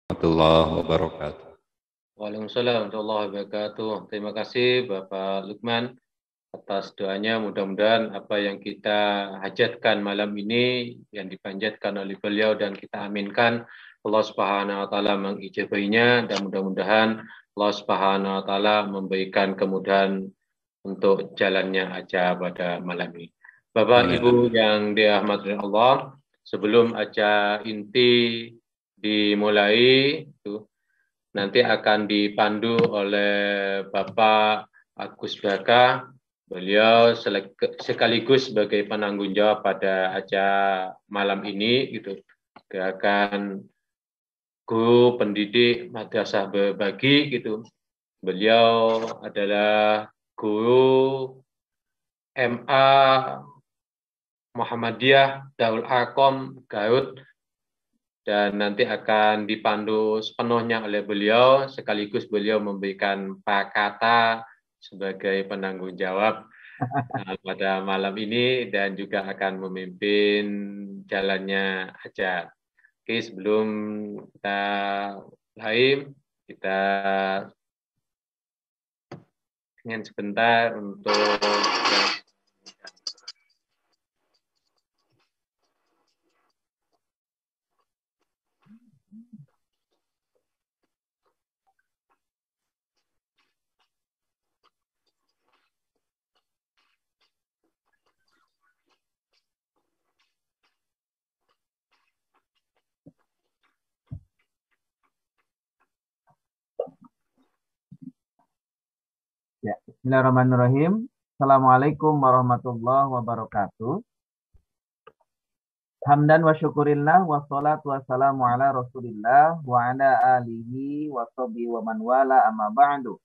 Warahmatullahi wabarakatuh. Waalaikumsalam warahmatullahi wabarakatuh. Terima kasih Bapak Lukman atas doanya. Mudah-mudahan apa yang kita hajatkan malam ini yang dipanjatkan oleh beliau dan kita aminkan Allah Subhanahu wa taala mengijabahinya dan mudah-mudahan Allah Subhanahu wa taala memberikan kemudahan untuk jalannya aja pada malam ini. Bapak Ibu yang dirahmati Allah, sebelum aja inti dimulai nanti akan dipandu oleh Bapak Agus Baka. Beliau sekaligus sebagai penanggung jawab pada acara malam ini, gitu. Gerakan guru pendidik madrasah berbagi, gitu. Beliau adalah guru MA Muhammadiyah Darul Arqam Garut, dan nanti akan dipandu sepenuhnya oleh beliau, sekaligus beliau memberikan kata sebagai penanggung jawab pada malam ini dan juga akan memimpin jalannya acara. Oke, sebelum kita mulai, kita ingin sebentar untuk Ya, bismillahirrahmanirrahim. Assalamualaikum warahmatullahi wabarakatuh. Hamdan wa syukurillah wa salatu wassalamu ala rasulillah wa ala alihi wa sahbihi wa man wala amma ba'du.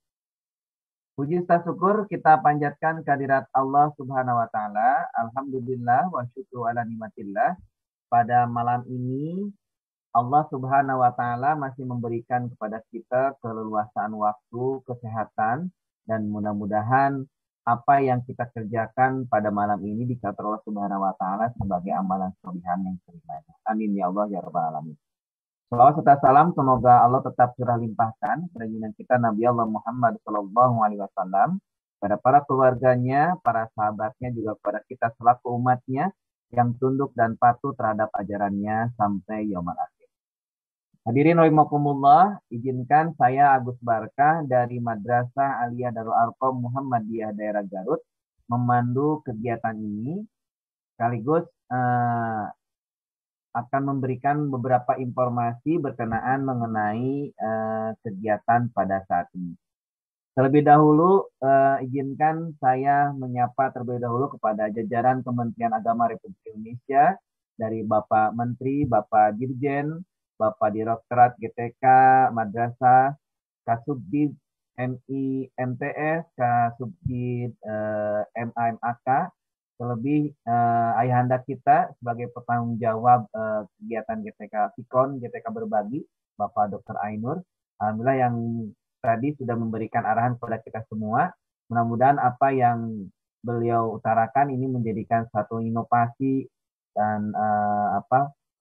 Puji syukur kita panjatkan kehadirat Allah Subhanahu wa taala. Alhamdulillah wa syukru ala nikmatillah. Pada malam ini Allah Subhanahu wa taala masih memberikan kepada kita keleluasaan waktu, kesehatan, dan mudah-mudahan apa yang kita kerjakan pada malam ini dikatakan Allah Subhanahu wa taala sebagai amalan sholihan yang terima. Amin ya Allah ya rabbal alamin. Salawat serta salam semoga Allah tetap curah limpahkan baginda kita Nabi Allah Muhammad sallallahu alaihi wasallam, pada para keluarganya, para sahabatnya, juga pada kita selaku umatnya yang tunduk dan patuh terhadap ajarannya sampai yaumul akhir. Hadirin rahimakumullah, izinkan saya Agus Barkah dari Madrasah Aliyah Darul Arqam Muhammadiyah daerah Garut memandu kegiatan ini, sekaligus akan memberikan beberapa informasi berkenaan mengenai kegiatan pada saat ini. Terlebih dahulu, izinkan saya menyapa terlebih dahulu kepada jajaran Kementerian Agama Republik Indonesia, dari Bapak Menteri, Bapak Dirjen, Bapak Direktorat GTK Madrasah, Kasubdid MI MTS, Kasubdid MAMAK, terlebih ayahanda kita sebagai petanggung jawab kegiatan GTK Sikon, GTK Berbagi, Bapak Dr. Ainur. Alhamdulillah yang tadi sudah memberikan arahan kepada kita semua. Mudah-mudahan apa yang beliau utarakan ini menjadikan satu inovasi dan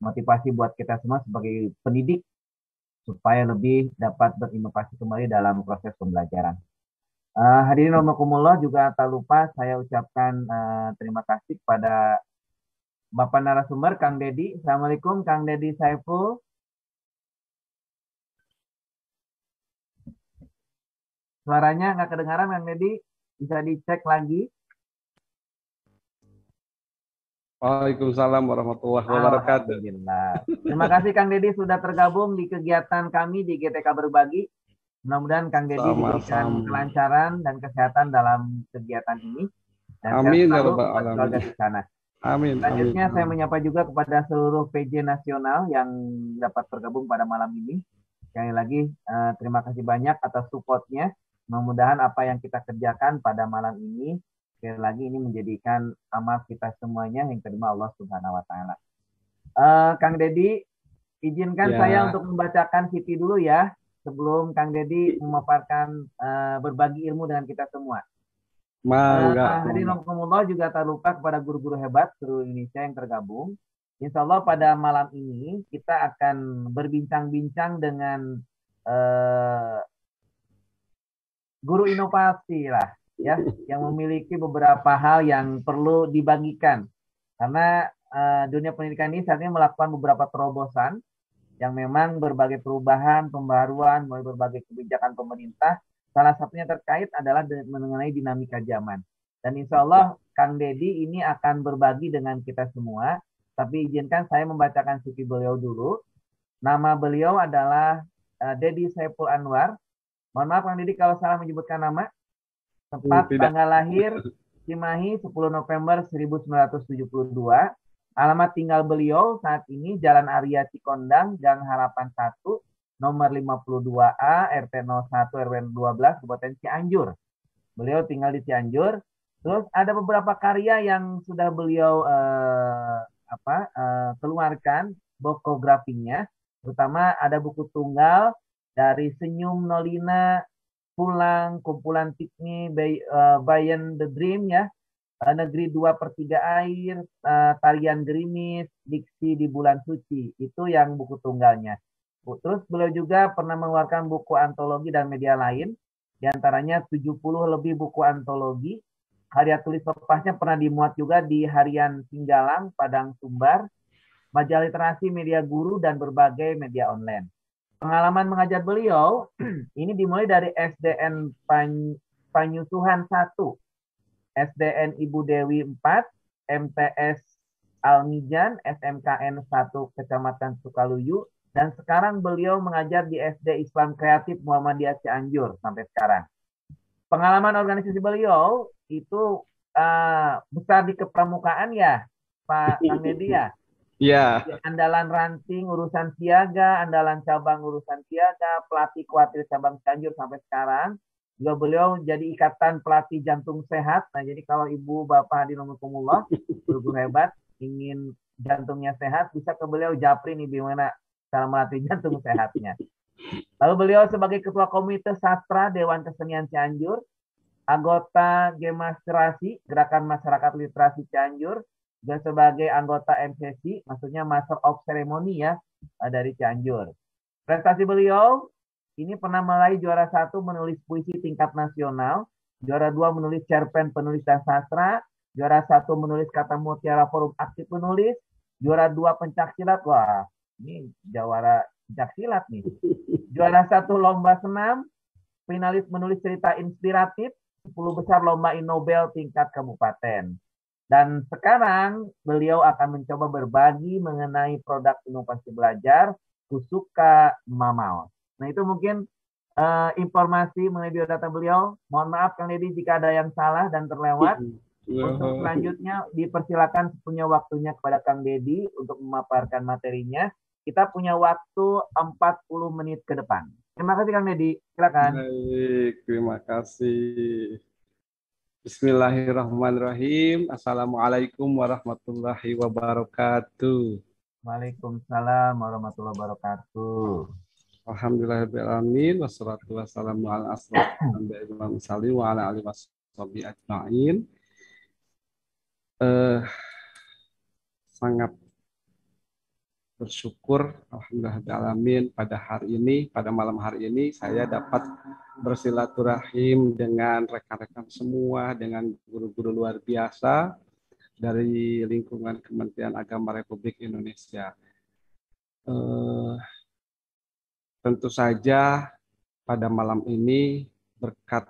motivasi buat kita semua sebagai pendidik supaya lebih dapat berinovasi kembali dalam proses pembelajaran. Hadirin rahimakumullah, juga tak lupa saya ucapkan terima kasih kepada Bapak narasumber Kang Dedi. Assalamualaikum Kang Dedi Saiful. Suaranya nggak kedengaran Kang Dedi, bisa dicek lagi. Waalaikumsalam warahmatullahi wabarakatuh. Alhamdulillah. Terima kasih Kang Dedi sudah tergabung di kegiatan kami di GTK Berbagi. Mudah-mudahan Kang Dedi diberikan kelancaran dan kesehatan dalam kegiatan ini. Dan amin ya rabbal alamin. Di sana. Amin. Selanjutnya amin. saya menyapa juga kepada seluruh PJ nasional yang dapat bergabung pada malam ini. Sekali lagi terima kasih banyak atas supportnya. Mudah-mudahan apa yang kita kerjakan pada malam ini sekali lagi ini menjadikan amal kita semuanya yang terima Allah Subhanahu wa taala. Kang Dedi, izinkan saya untuk membacakan Siti dulu ya, sebelum Kang Dedi memaparkan berbagi ilmu dengan kita semua. Hadirin rahimakumullah, juga tak lupa kepada guru-guru hebat seluruh Indonesia yang tergabung. Insya Allah pada malam ini kita akan berbincang-bincang dengan guru inovasi lah, ya, yang memiliki beberapa hal yang perlu dibagikan. Karena dunia pendidikan ini saat ini melakukan beberapa terobosan yang memang berbagai perubahan, pembaruan, mulai berbagai kebijakan pemerintah. Salah satunya terkait adalah mengenai dinamika zaman. Dan insya Allah Kang Deddy ini akan berbagi dengan kita semua. Tapi izinkan saya membacakan CV beliau dulu. Nama beliau adalah Deddy Saiful Anwar. Mohon maaf Kang Deddy kalau salah menyebutkan nama. Tempat tanggal lahir Cimahi 10 November 1972. Alamat tinggal beliau saat ini Jalan Arya Cikondang, Gang Harapan 1, nomor 52A, RT 01 RW 12, Kabupaten Cianjur. Beliau tinggal di Cianjur. Terus ada beberapa karya yang sudah beliau keluarkan bokografinya. Terutama ada buku tunggal dari Senyum Nolina, Pulang, Kumpulan Piknik, Bayan the Dream ya. Negeri 2/3 Air, Tarian Gerimis, Diksi di Bulan Suci. Itu yang buku tunggalnya. Terus beliau juga pernah mengeluarkan buku antologi dan media lain. Di antaranya 70 lebih buku antologi. Karya tulis lepasnya pernah dimuat juga di Harian Singgalang, Padang Sumbar, majalah literasi, media guru, dan berbagai media online. Pengalaman mengajar beliau, ini dimulai dari SDN Panyusuhan 1, SDN Ibu Dewi 4, MTS Almijan, SMKN 1 Kecamatan Sukaluyu, dan sekarang beliau mengajar di SD Islam Kreatif Muhammadiyah Cianjur sampai sekarang. Pengalaman organisasi beliau itu besar di kepramukaan ya, Pak Kang Deddy ya? Iya. Andalan ranting urusan siaga, andalan cabang urusan siaga, pelatih kuartir cabang Cianjur sampai sekarang. Juga beliau jadi ikatan pelatih jantung sehat. Nah, jadi kalau ibu bapak hadiromukumullah, guru hebat, ingin jantungnya sehat, bisa ke beliau japri nih gimana cara melatih jantung sehatnya. Lalu beliau sebagai ketua komite sastra Dewan Kesenian Cianjur, anggota Gemasterasi, Gerakan Masyarakat Literasi Cianjur, juga sebagai anggota MCC, maksudnya Master of Ceremony ya, dari Cianjur. Prestasi beliau, ini pernah meraih juara 1 menulis puisi tingkat nasional, juara 2 menulis cerpen penulis dan sastra, juara 1 menulis kata mutiara forum aktif penulis, juara 2 pencaksilat, wah ini jawara pencaksilat nih. Juara 1 lomba senam, finalis menulis cerita inspiratif, 10 besar lomba Innobel tingkat kabupaten. Dan sekarang beliau akan mencoba berbagi mengenai produk inovasi belajar, Kusuka Mamal. Nah itu mungkin informasi mengenai biodata beliau. Mohon maaf Kang Deddy jika ada yang salah dan terlewat. Untuk selanjutnya dipersilakan punya waktunya kepada Kang Deddy untuk memaparkan materinya. Kita punya waktu 40 menit ke depan. Terima kasih Kang Deddy. Silakan. Baik, terima kasih. Bismillahirrahmanirrahim. Assalamualaikum warahmatullahi wabarakatuh. Waalaikumsalam warahmatullahi wabarakatuh. Alhamdulillahirrahmanirrahim. Wassalatu wassalamu ala asrofil anbiya'i wal mursalin wa ala alihi washabihi ajma'in. Sangat bersyukur alhamdulillahirrahmanirrahim pada hari ini, pada malam hari ini saya dapat bersilaturahim dengan rekan-rekan semua, dengan guru-guru luar biasa dari lingkungan Kementerian Agama Republik Indonesia. Tentu saja pada malam ini berkat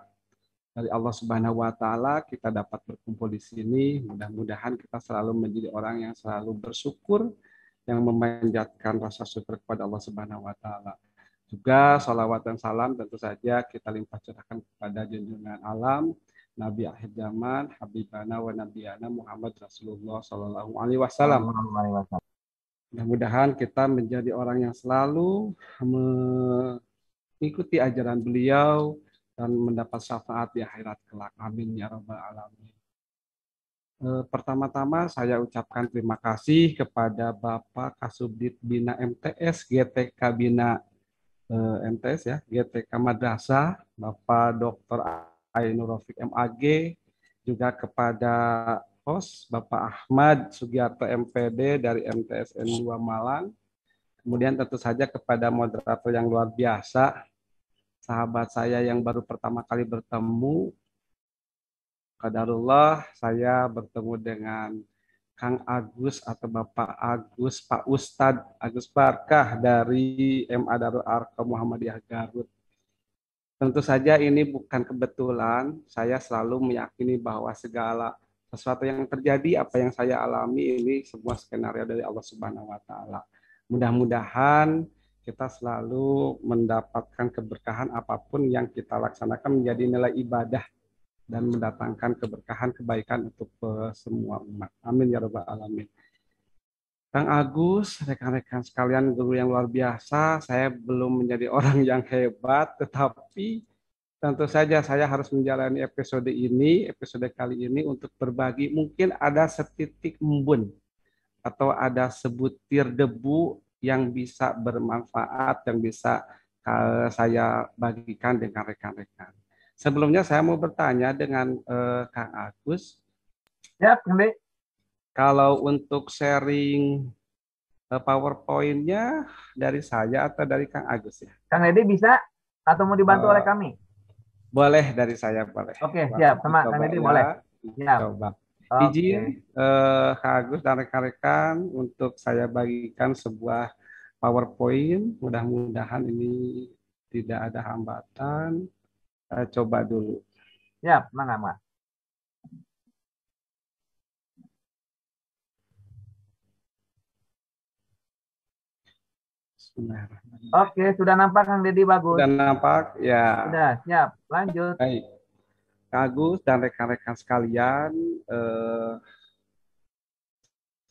dari Allah Subhanahu wa taala kita dapat berkumpul di sini. Mudah-mudahan kita selalu menjadi orang yang selalu bersyukur, yang memanjatkan rasa syukur kepada Allah Subhanahu wa taala. Juga salawat dan salam tentu saja kita limpah curahkan kepada junjungan alam Nabi akhir zaman, Habibana wa Nabiyana Muhammad Rasulullah Sallallahu Alaihi Wasallam. Mudah-mudahan kita menjadi orang yang selalu mengikuti ajaran beliau dan mendapat syafaat di akhirat kelak. Amin ya rabbal alamin. Pertama-tama saya ucapkan terima kasih kepada Bapak Kasubdit Bina MTS, GTK Bina MTS ya, GTK Madrasah, Bapak Dr. Ainur Rafiq MAG, juga kepada host Bapak Ahmad Sugiarto MPD dari MTSN 2 Malang. Kemudian tentu saja kepada moderator yang luar biasa, sahabat saya yang baru pertama kali bertemu. Qadarullah saya bertemu dengan Kang Agus atau Bapak Agus, Pak Ustadz Agus Barkah dari MA Darul Arqam Muhammadiyah Garut. Tentu saja ini bukan kebetulan, saya selalu meyakini bahwa segala sesuatu yang terjadi, apa yang saya alami ini semua skenario dari Allah Subhanahu wa taala. Mudah-mudahan kita selalu mendapatkan keberkahan apapun yang kita laksanakan menjadi nilai ibadah dan mendatangkan keberkahan kebaikan untuk semua umat. Amin ya rabbal alamin. Kang Agus, rekan-rekan sekalian, guru yang luar biasa. Saya belum menjadi orang yang hebat, tetapi tentu saja saya harus menjalani episode kali ini untuk berbagi. Mungkin ada setitik embun atau ada sebutir debu yang bisa bermanfaat, yang bisa saya bagikan dengan rekan-rekan. Sebelumnya saya mau bertanya dengan Kang Agus. Ya, Kang Dede. Kalau untuk sharing PowerPoint-nya dari saya atau dari Kang Agus ya? Kang Dede bisa atau mau dibantu oleh kami? Boleh dari saya, boleh. Oke, siap. Sama Kang Dede boleh. Siap. Coba. Oke. Izin Kang Agus dan rekan-rekan untuk saya bagikan sebuah PowerPoint. Mudah-mudahan ini tidak ada hambatan. Coba dulu. Siap, Mas. Oke, sudah nampak Kang Deddy bagus. Sudah nampak, ya. Sudah, siap. Lanjut. Baik. Kang Agus dan rekan-rekan sekalian,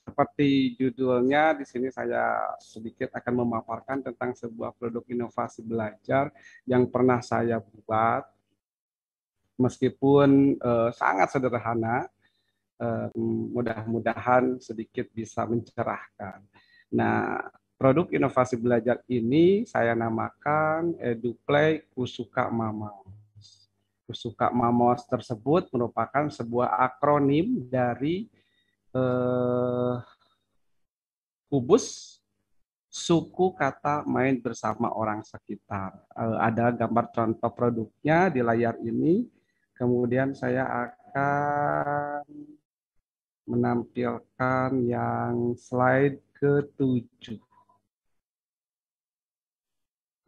seperti judulnya, di sini saya sedikit akan memaparkan tentang sebuah produk inovasi belajar yang pernah saya buat, meskipun sangat sederhana, mudah-mudahan sedikit bisa mencerahkan. Nah, produk inovasi belajar ini saya namakan EduPlay Kusuka Mamaos. Kusuka Mamaos tersebut merupakan sebuah akronim dari kubus suku kata main bersama orang sekitar. Ada gambar contoh produknya di layar ini. Kemudian saya akan menampilkan yang slide ke-7.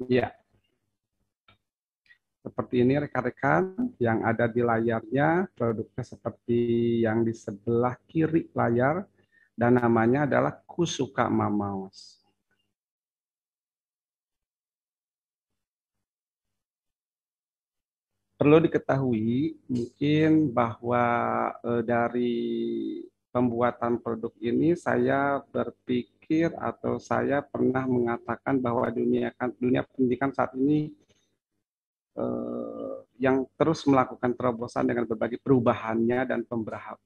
Ya. Seperti ini rekan-rekan yang ada di layarnya, produknya seperti yang di sebelah kiri layar, dan namanya adalah Kusuka Mamaos. Perlu diketahui mungkin bahwa dari pembuatan produk ini saya berpikir atau saya pernah mengatakan bahwa dunia pendidikan saat ini yang terus melakukan terobosan dengan berbagai perubahannya dan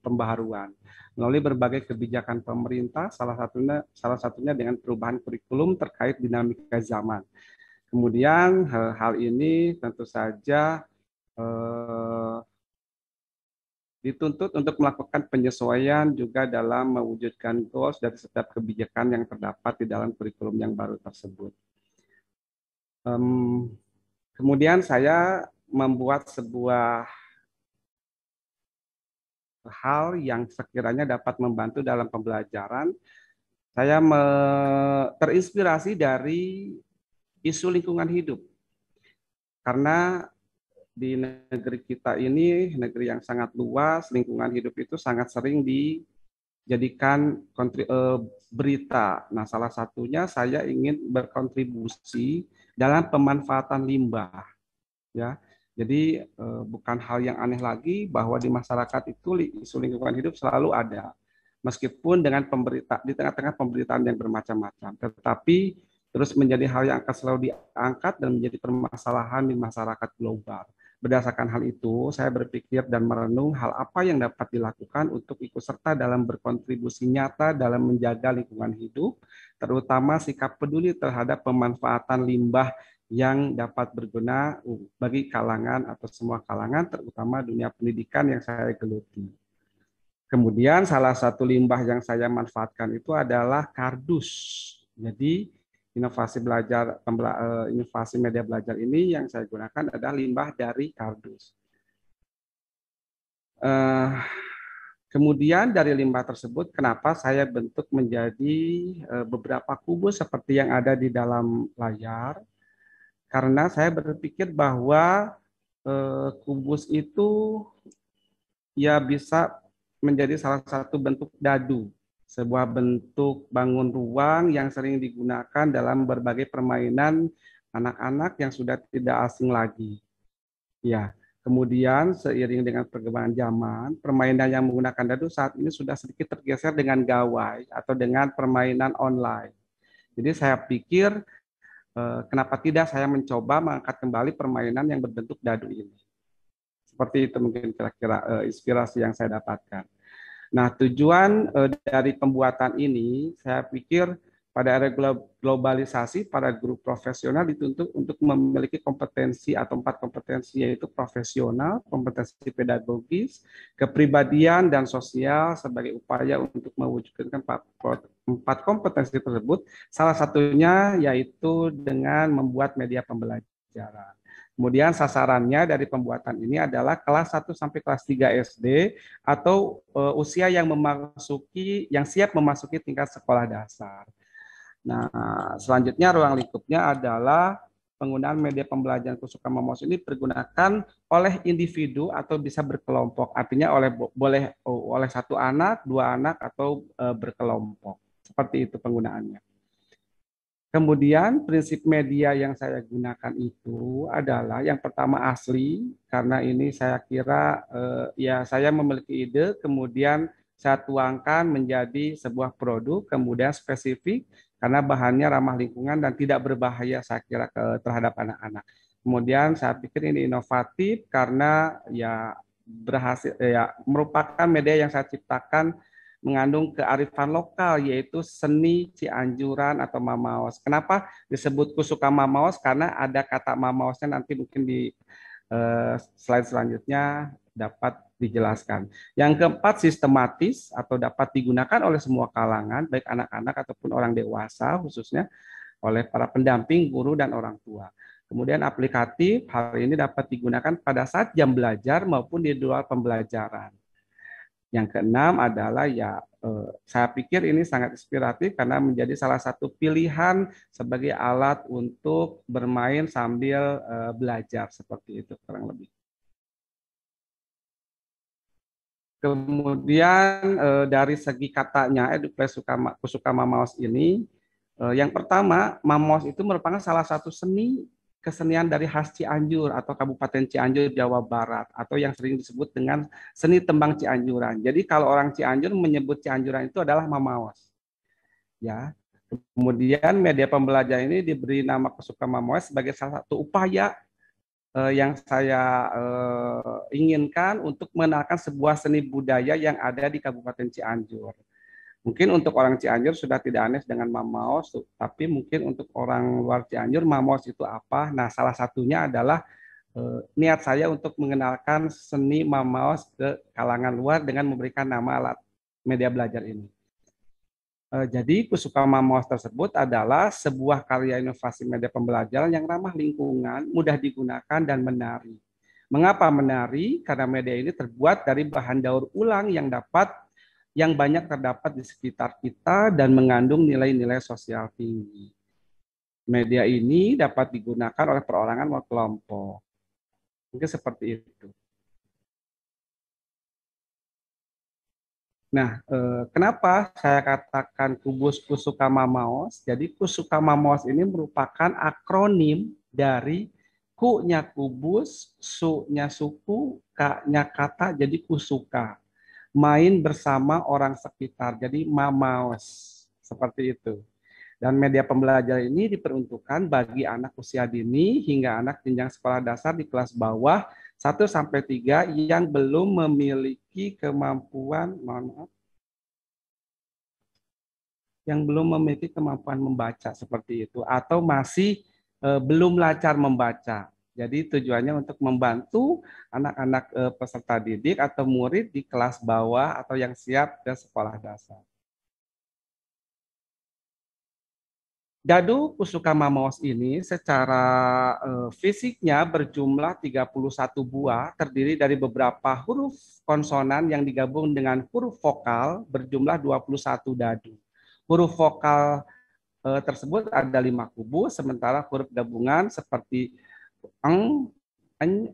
pembaharuan melalui berbagai kebijakan pemerintah, salah satunya dengan perubahan kurikulum terkait dinamika zaman. Kemudian hal ini tentu saja dituntut untuk melakukan penyesuaian juga dalam mewujudkan goals dari setiap kebijakan yang terdapat di dalam kurikulum yang baru tersebut. Kemudian saya membuat sebuah hal yang sekiranya dapat membantu dalam pembelajaran. Saya terinspirasi dari isu lingkungan hidup. Karena di negeri kita ini, negeri yang sangat luas, lingkungan hidup itu sangat sering dijadikan berita. Nah, salah satunya saya ingin berkontribusi dalam pemanfaatan limbah, ya. Jadi bukan hal yang aneh lagi bahwa di masyarakat itu isu lingkungan hidup selalu ada, meskipun dengan di tengah-tengah pemberitaan yang bermacam-macam, tetapi terus menjadi hal yang akan selalu diangkat dan menjadi permasalahan di masyarakat global. Berdasarkan hal itu, saya berpikir dan merenung hal apa yang dapat dilakukan untuk ikut serta dalam berkontribusi nyata dalam menjaga lingkungan hidup, terutama sikap peduli terhadap pemanfaatan limbah yang dapat berguna bagi kalangan atau semua kalangan, terutama dunia pendidikan yang saya geluti. Kemudian salah satu limbah yang saya manfaatkan itu adalah kardus. Jadi inovasi media belajar ini yang saya gunakan adalah limbah dari kardus. Kemudian dari limbah tersebut, kenapa saya bentuk menjadi beberapa kubus seperti yang ada di dalam layar? Karena saya berpikir bahwa kubus itu ya bisa menjadi salah satu bentuk dadu, sebuah bentuk bangun ruang yang sering digunakan dalam berbagai permainan anak-anak yang sudah tidak asing lagi. Ya, kemudian seiring dengan perkembangan zaman, permainan yang menggunakan dadu saat ini sudah sedikit tergeser dengan gawai atau dengan permainan online. Jadi saya pikir kenapa tidak saya mencoba mengangkat kembali permainan yang berbentuk dadu ini. Seperti itu mungkin kira-kira inspirasi yang saya dapatkan. Nah, tujuan dari pembuatan ini, saya pikir pada era globalisasi, para guru profesional dituntut untuk memiliki kompetensi atau 4 kompetensi, yaitu profesional, kompetensi pedagogis, kepribadian, dan sosial sebagai upaya untuk mewujudkan 4 kompetensi tersebut. Salah satunya yaitu dengan membuat media pembelajaran. Kemudian sasarannya dari pembuatan ini adalah kelas 1 sampai kelas 3 SD atau usia yang siap memasuki tingkat sekolah dasar. Nah, selanjutnya ruang lingkupnya adalah penggunaan media pembelajaran Kusuk Kama MAUS ini dipergunakan oleh individu atau bisa berkelompok. Artinya boleh oleh 1 anak, 2 anak atau berkelompok. Seperti itu penggunaannya. Kemudian prinsip media yang saya gunakan itu adalah yang pertama asli, karena ini saya kira ya saya memiliki ide, kemudian saya tuangkan menjadi sebuah produk, kemudian spesifik karena bahannya ramah lingkungan dan tidak berbahaya saya kira terhadap anak-anak. Kemudian saya pikir ini inovatif karena ya berhasil ya merupakan media yang saya ciptakan mengandung kearifan lokal yaitu seni Cianjuran atau Mamaos. Kenapa disebut Kusuka Mamaos? Karena ada kata Mamaosnya, nanti mungkin di slide selanjutnya dapat dijelaskan. Yang keempat, sistematis atau dapat digunakan oleh semua kalangan, baik anak-anak ataupun orang dewasa, khususnya oleh para pendamping, guru, dan orang tua. Kemudian aplikatif, hal ini dapat digunakan pada saat jam belajar maupun di luar pembelajaran. Yang keenam adalah saya pikir ini sangat inspiratif karena menjadi salah satu pilihan sebagai alat untuk bermain sambil belajar, seperti itu kurang lebih. Kemudian dari segi katanya edukasi Kusuka Mamaos ini, yang pertama, Mamaos itu merupakan salah satu kesenian dari khas Cianjur atau Kabupaten Cianjur, Jawa Barat, atau yang sering disebut dengan seni tembang Cianjuran. Jadi kalau orang Cianjur menyebut Cianjuran itu adalah Mamaos. Ya. Kemudian media pembelajaran ini diberi nama Kusuka Mamaos sebagai salah satu upaya yang saya inginkan untuk mengenalkan sebuah seni budaya yang ada di Kabupaten Cianjur. Mungkin untuk orang Cianjur sudah tidak aneh dengan Mamaos, tapi mungkin untuk orang luar Cianjur, Mamaos itu apa? Nah, salah satunya adalah niat saya untuk mengenalkan seni Mamaos ke kalangan luar dengan memberikan nama alat media belajar ini. Jadi, Kusuka Mamaos tersebut adalah sebuah karya inovasi media pembelajaran yang ramah lingkungan, mudah digunakan, dan menari. Mengapa menari? Karena media ini terbuat dari bahan daur ulang yang banyak terdapat di sekitar kita dan mengandung nilai-nilai sosial tinggi. Media ini dapat digunakan oleh perorangan maupun kelompok. Mungkin seperti itu. Nah, kenapa saya katakan kubus Kusuka Mamaos? Jadi Kusuka Mamaos ini merupakan akronim dari Ku-nya kubus, Su-nya suku, Ka-nya kata, jadi Kusuka. Main bersama orang sekitar, jadi Mamaos, seperti itu. Dan media pembelajaran ini diperuntukkan bagi anak usia dini hingga anak jenjang sekolah dasar di kelas bawah 1-3 yang belum memiliki kemampuan, membaca seperti itu, atau masih belum lancar membaca. Jadi tujuannya untuk membantu anak-anak peserta didik atau murid di kelas bawah atau yang siap ke sekolah dasar. Dadu Pusuka Mamaos ini secara fisiknya berjumlah 31 buah, terdiri dari beberapa huruf konsonan yang digabung dengan huruf vokal berjumlah 21 dadu. Huruf vokal tersebut ada 5 kubus, sementara huruf gabungan seperti eng,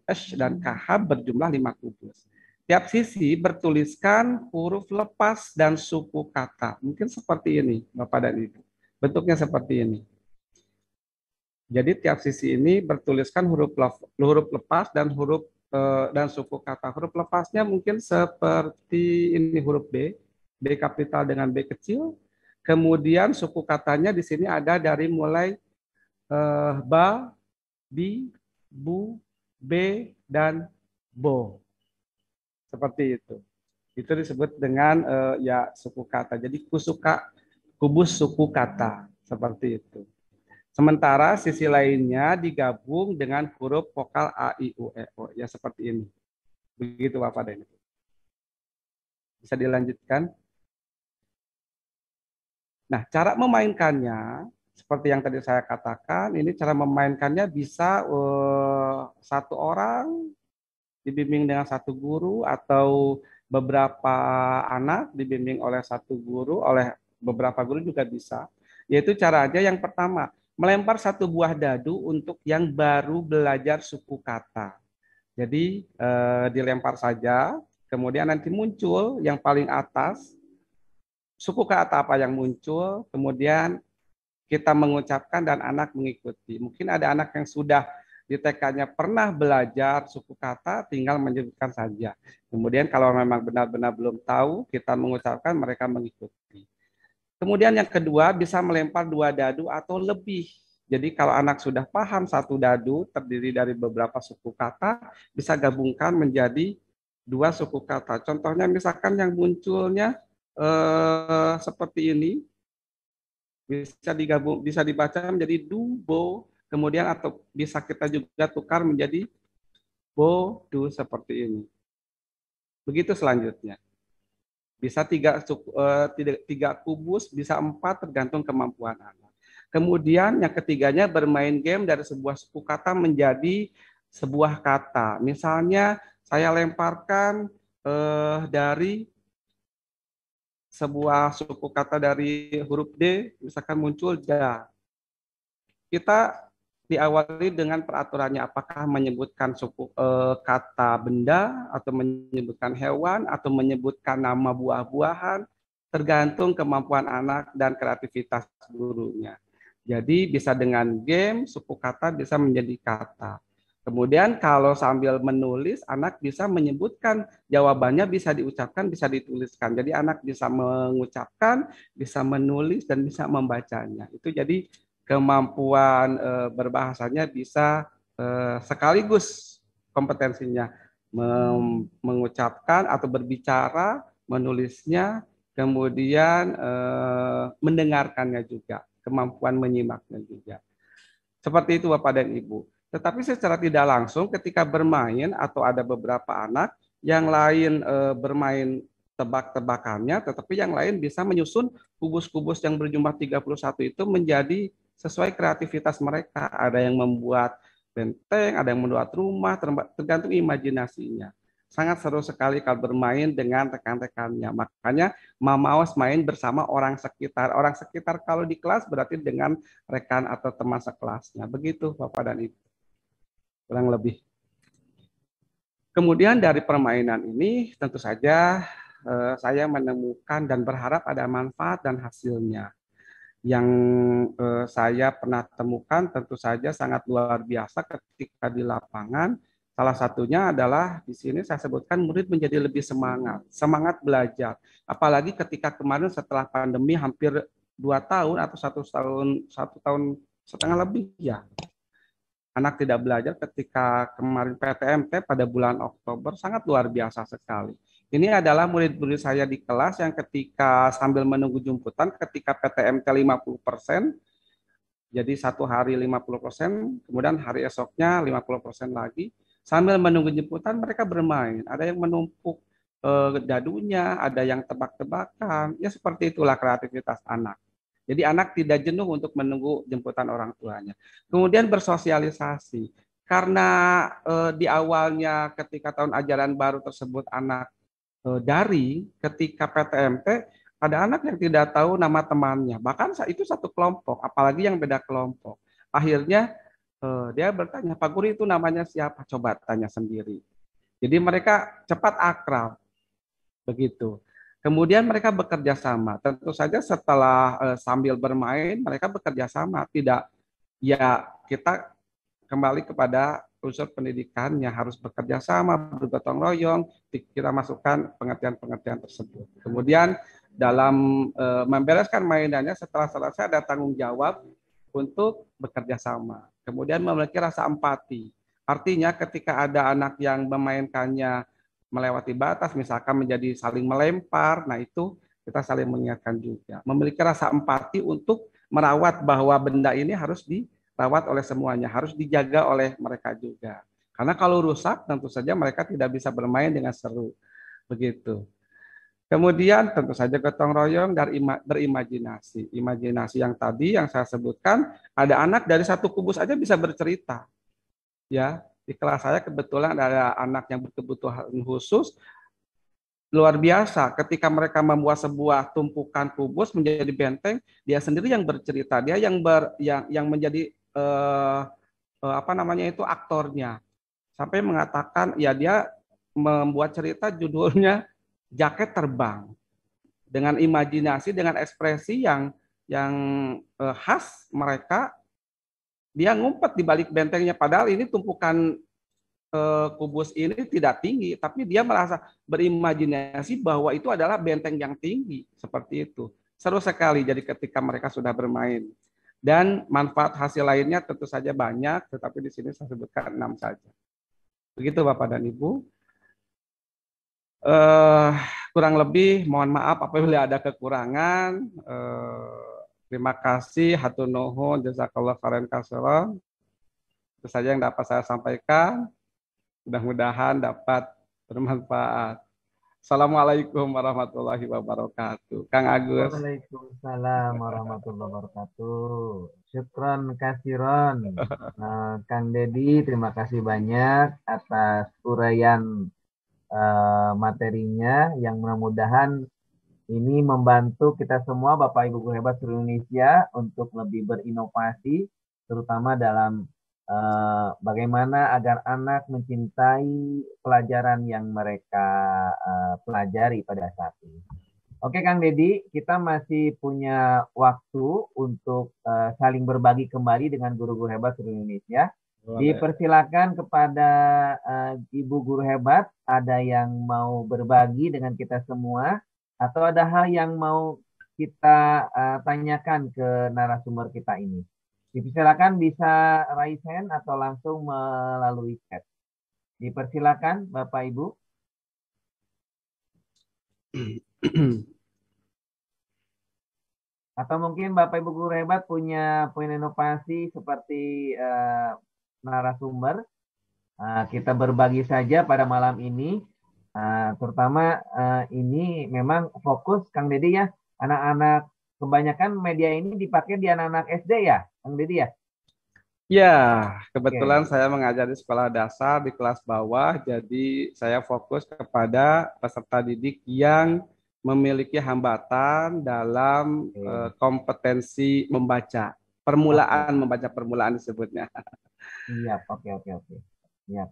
esh, dan kahab berjumlah 5 kubus. Tiap sisi bertuliskan huruf lepas dan suku kata. Mungkin seperti ini, Bapak dan Ibu. Bentuknya seperti ini. Jadi tiap sisi ini bertuliskan huruf lepas dan huruf dan suku kata. Huruf lepasnya mungkin seperti ini huruf B, B kapital dengan B kecil. Kemudian suku katanya di sini ada dari mulai ba, bi, bu, be, dan bo. Seperti itu. Itu disebut dengan ya suku kata. Jadi kubus suku kata. Seperti itu. Sementara sisi lainnya digabung dengan huruf vokal A, I, U, E, O. Ya seperti ini. Begitu Bapak dan Ibu. Bisa dilanjutkan. Nah, cara memainkannya seperti yang tadi saya katakan, ini cara memainkannya bisa satu orang dibimbing dengan satu guru atau beberapa anak dibimbing oleh satu guru, oleh beberapa guru juga bisa. Yaitu caranya yang pertama, melempar satu buah dadu untuk yang baru belajar suku kata. Jadi dilempar saja, kemudian nanti muncul yang paling atas, suku kata apa yang muncul, kemudian kita mengucapkan dan anak mengikuti. Mungkin ada anak yang sudah di TK-nya pernah belajar suku kata, tinggal menyebutkan saja. Kemudian kalau memang benar-benar belum tahu, kita mengucapkan, mereka mengikuti. Kemudian yang kedua, bisa melempar 2 dadu atau lebih. Jadi kalau anak sudah paham 1 dadu, terdiri dari beberapa suku kata, bisa gabungkan menjadi 2 suku kata. Contohnya misalkan yang munculnya seperti ini, bisa dibaca menjadi dubo, kemudian atau bisa kita juga tukar menjadi bodu seperti ini. Begitu selanjutnya. Bisa 3 kubus, bisa 4 tergantung kemampuan anak. Kemudian yang ketiganya bermain game dari sebuah suku kata menjadi sebuah kata. Misalnya saya lemparkan dari sebuah suku kata dari huruf D, misalkan muncul ja. Kita diawali dengan peraturannya, apakah menyebutkan suku kata benda, atau menyebutkan hewan, atau menyebutkan nama buah-buahan, tergantung kemampuan anak dan kreativitas gurunya. Jadi bisa dengan game, suku kata bisa menjadi kata. Kemudian kalau sambil menulis, anak bisa menyebutkan, jawabannya bisa diucapkan, bisa dituliskan. Jadi anak bisa mengucapkan, bisa menulis, dan bisa membacanya. Itu jadi kemampuan berbahasanya bisa sekaligus kompetensinya mengucapkan atau berbicara, menulisnya, kemudian mendengarkannya juga, kemampuan menyimaknya juga. Seperti itu Bapak dan Ibu. Tetapi secara tidak langsung ketika bermain atau ada beberapa anak yang lain bermain tebak-tebakannya, tetapi yang lain bisa menyusun kubus-kubus yang berjumlah 31 itu menjadi sesuai kreativitas mereka. Ada yang membuat benteng, ada yang membuat rumah, tergantung imajinasinya. Sangat seru sekali kalau bermain dengan rekan-rekannya. Makanya Mamaos main bersama orang sekitar. Orang sekitar kalau di kelas berarti dengan rekan atau teman sekelasnya. Begitu Bapak dan Ibu. Kurang lebih. Kemudian dari permainan ini tentu saja saya menemukan dan berharap ada manfaat dan hasilnya. Yang saya pernah temukan tentu saja sangat luar biasa ketika di lapangan. Salah satunya adalah di sini saya sebutkan murid menjadi lebih semangat belajar. Apalagi ketika kemarin setelah pandemi hampir 2 tahun atau 1 tahun setengah lebih ya. Anak tidak belajar ketika kemarin PTMT pada bulan Oktober sangat luar biasa sekali. Ini adalah murid-murid saya di kelas yang ketika sambil menunggu jemputan ketika PTMT 50%, Jadi satu hari 50%, kemudian hari esoknya 50% lagi. Sambil menunggu jemputan mereka bermain. Ada yang menumpuk dadunya, ada yang tebak-tebakan. Ya seperti itulah kreativitas anak. Jadi anak tidak jenuh untuk menunggu jemputan orang tuanya. Kemudian bersosialisasi. Karena di awalnya ketika tahun ajaran baru tersebut anak daring, ketika PTMT ada anak yang tidak tahu nama temannya. Bahkan itu satu kelompok, apalagi yang beda kelompok. Akhirnya dia bertanya, Pak Guru itu namanya siapa? Coba tanya sendiri. Jadi mereka cepat akrab, begitu. Kemudian mereka bekerja sama. Tentu saja setelah sambil bermain, mereka bekerja sama. Tidak, ya kita kembali kepada unsur pendidikannya harus bekerja sama, bergotong royong, kita masukkan pengertian-pengertian tersebut. Kemudian dalam membereskan mainannya setelah selesai ada tanggung jawab untuk bekerja sama. Kemudian memiliki rasa empati. Artinya ketika ada anak yang memainkannya melewati batas, misalkan menjadi saling melempar, nah itu kita saling mengingatkan juga. Memiliki rasa empati untuk merawat bahwa benda ini harus dirawat oleh semuanya, harus dijaga oleh mereka juga. Karena kalau rusak, tentu saja mereka tidak bisa bermain dengan seru. Begitu. Kemudian tentu saja gotong royong dan berimajinasi. Imajinasi yang tadi yang saya sebutkan, ada anak dari satu kubus aja bisa bercerita. Ya, di kelas saya kebetulan ada anak yang berkebutuhan khusus, luar biasa. Ketika mereka membuat sebuah tumpukan kubus menjadi benteng, dia sendiri yang bercerita, dia yang menjadi apa namanya itu aktornya. Sampai mengatakan ya dia membuat cerita judulnya Jaket Terbang, dengan imajinasi, dengan ekspresi yang khas mereka. Dia ngumpet di balik bentengnya, padahal ini tumpukan kubus ini tidak tinggi, tapi dia merasa berimajinasi bahwa itu adalah benteng yang tinggi, seperti itu. Seru sekali jadi ketika mereka sudah bermain. Dan manfaat hasil lainnya tentu saja banyak, tetapi di sini saya sebutkan 6 saja. Begitu Bapak dan Ibu. Eh, Kurang lebih mohon maaf apabila ada kekurangan. Terima kasih, hatur nuhun, jazakallah khairan katsiran. Itu saja yang dapat saya sampaikan. Mudah-mudahan dapat bermanfaat. Assalamualaikum warahmatullahi wabarakatuh. Kang Agus. Waalaikumsalam warahmatullahi wabarakatuh. Syukron kasiron. Kang Dedi, terima kasih banyak atas uraian materinya yang mudah-mudahan ini membantu kita semua Bapak Ibu guru hebat seluruh Indonesia untuk lebih berinovasi, terutama dalam bagaimana agar anak mencintai pelajaran yang mereka pelajari pada saat ini. Oke Kang Dedi, kita masih punya waktu untuk saling berbagi kembali dengan guru-guru hebat seluruh Indonesia. Dipersilakan kepada Ibu guru hebat, ada yang mau berbagi dengan kita semua, atau ada hal yang mau kita tanyakan ke narasumber kita ini. Dipersilakan bisa raise hand atau langsung melalui chat. Dipersilakan Bapak Ibu. Atau mungkin Bapak Ibu guru hebat punya poin inovasi seperti narasumber. Kita berbagi saja pada malam ini. Terutama ini memang fokus Kang Dedi ya. Anak-anak, kebanyakan media ini dipakai di anak-anak SD ya, Kang Dedi ya? Ya, kebetulan saya mengajar di sekolah dasar di kelas bawah, jadi saya fokus kepada peserta didik yang memiliki hambatan dalam kompetensi membaca, permulaan membaca permulaan disebutnya. Iya, oke. Siap.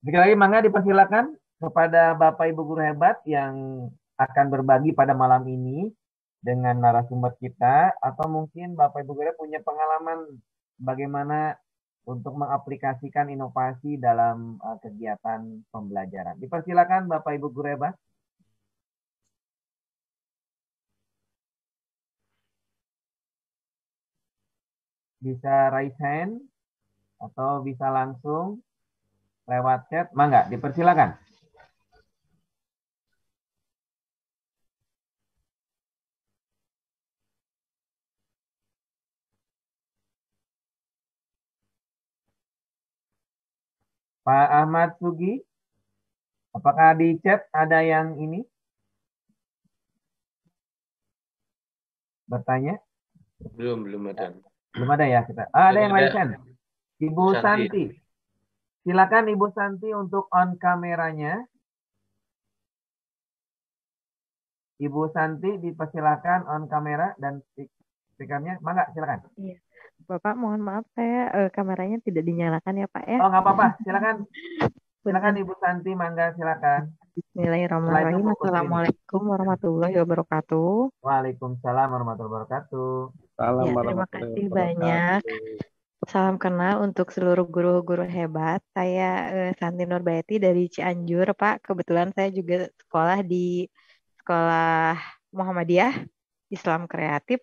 Sekali lagi mangga dipersilakan kepada Bapak Ibu guru hebat yang akan berbagi pada malam ini dengan narasumber kita, atau mungkin Bapak Ibu guru punya pengalaman bagaimana untuk mengaplikasikan inovasi dalam kegiatan pembelajaran. Dipersilakan Bapak Ibu guru hebat. Bisa raise hand atau bisa langsung lewat chat, mangga dipersilakan. Pak Ahmad Sugi, apakah di chat ada yang ini bertanya? Belum ada. Belum ada ya kita. Ada yang lain kan? Ibu Bu Santi. Santi. Silakan Ibu Santi untuk on kameranya. Ibu Santi dipersilakan on kamera dan speakernya. Mangga, silakan. Iya. Bapak, mohon maaf saya kameranya tidak dinyalakan ya Pak ya. Oh, nggak apa-apa. Silakan. Silakan Punten. Ibu Santi, mangga silakan. Bismillahirrahmanirrahim. Setelah itu fokus ini. Assalamualaikum warahmatullahi wabarakatuh. Waalaikumsalam warahmatullahi wabarakatuh. Salam Ya, terima warahmatullahi kasih wabarakatuh. banyak. Salam kenal untuk seluruh guru-guru hebat. Saya Santi Nurbaiti dari Cianjur, Pak. Kebetulan saya juga sekolah di Sekolah Muhammadiyah Islam Kreatif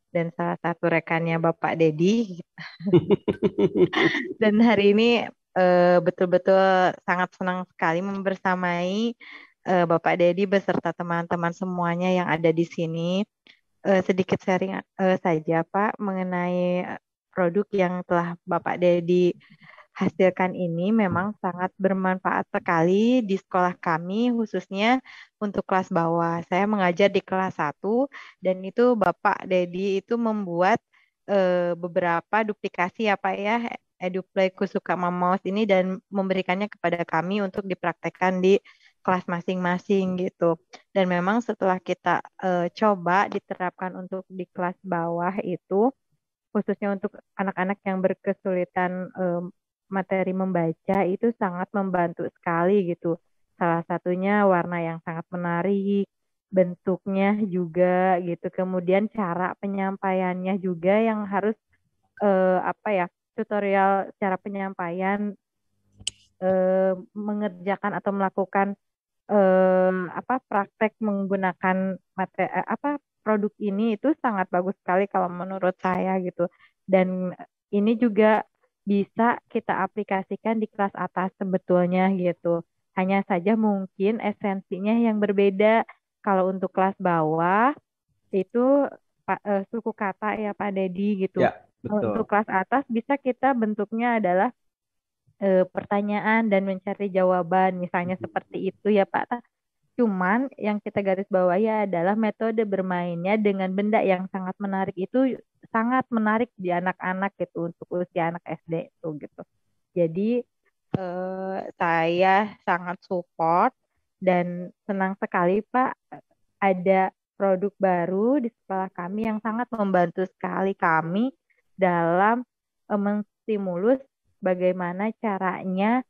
dan salah satu rekannya Bapak Dedi. Dan hari ini betul-betul sangat senang sekali membersamai Bapak Dedi beserta teman-teman semuanya yang ada di sini. Sedikit sharing saja Pak mengenai produk yang telah Bapak Dedi hasilkan ini memang sangat bermanfaat sekali di sekolah kami, khususnya untuk kelas bawah. Saya mengajar di kelas 1 dan itu Bapak Dedi itu membuat beberapa duplikasi ya Pak ya, EduPlay Kusuka Mamaos ini dan memberikannya kepada kami untuk dipraktekkan di kelas masing-masing gitu. Dan memang setelah kita coba diterapkan untuk di kelas bawah itu, khususnya untuk anak-anak yang berkesulitan materi membaca itu sangat membantu sekali gitu. Salah satunya warna yang sangat menarik, bentuknya juga gitu. Kemudian cara penyampaiannya juga yang harus tutorial cara penyampaian mengerjakan atau melakukan praktek menggunakan produk ini itu sangat bagus sekali kalau menurut saya gitu. Dan ini juga bisa kita aplikasikan di kelas atas sebetulnya gitu. Hanya saja mungkin esensinya yang berbeda. Kalau untuk kelas bawah itu suku kata ya Pak Dedi gitu. Ya, betul. Untuk kelas atas bisa kita bentuknya adalah pertanyaan dan mencari jawaban misalnya seperti itu ya Pak. Cuman yang kita garis bawahi adalah metode bermainnya dengan benda yang sangat menarik itu sangat menarik di anak-anak gitu untuk usia anak SD itu gitu. Jadi saya sangat support dan senang sekali Pak ada produk baru di sekolah kami yang sangat membantu sekali kami dalam menstimulus bagaimana caranya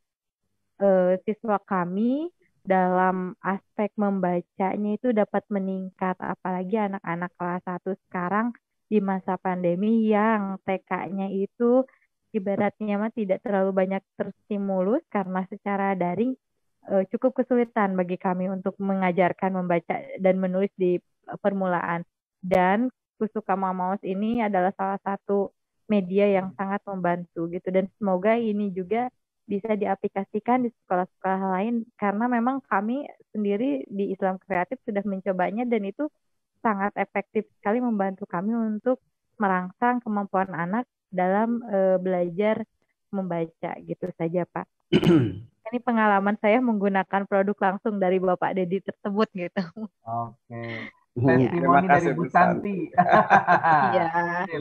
siswa kami dalam aspek membacanya itu dapat meningkat, apalagi anak-anak kelas 1 sekarang di masa pandemi yang TK-nya itu ibaratnya mah tidak terlalu banyak terstimulus karena secara daring cukup kesulitan bagi kami untuk mengajarkan membaca dan menulis di permulaan. Dan Kusuka Mamaos ini adalah salah satu media yang sangat membantu gitu, dan semoga ini juga bisa diaplikasikan di sekolah-sekolah lain karena memang kami sendiri di Islam Kreatif sudah mencobanya dan itu sangat efektif sekali membantu kami untuk merangsang kemampuan anak dalam belajar membaca gitu saja Pak. Ini pengalaman saya menggunakan produk langsung dari Bapak Dedi tersebut gitu. Oke. Terima Testimoni kasih dari Bu Bu Santi. Santi. Iya.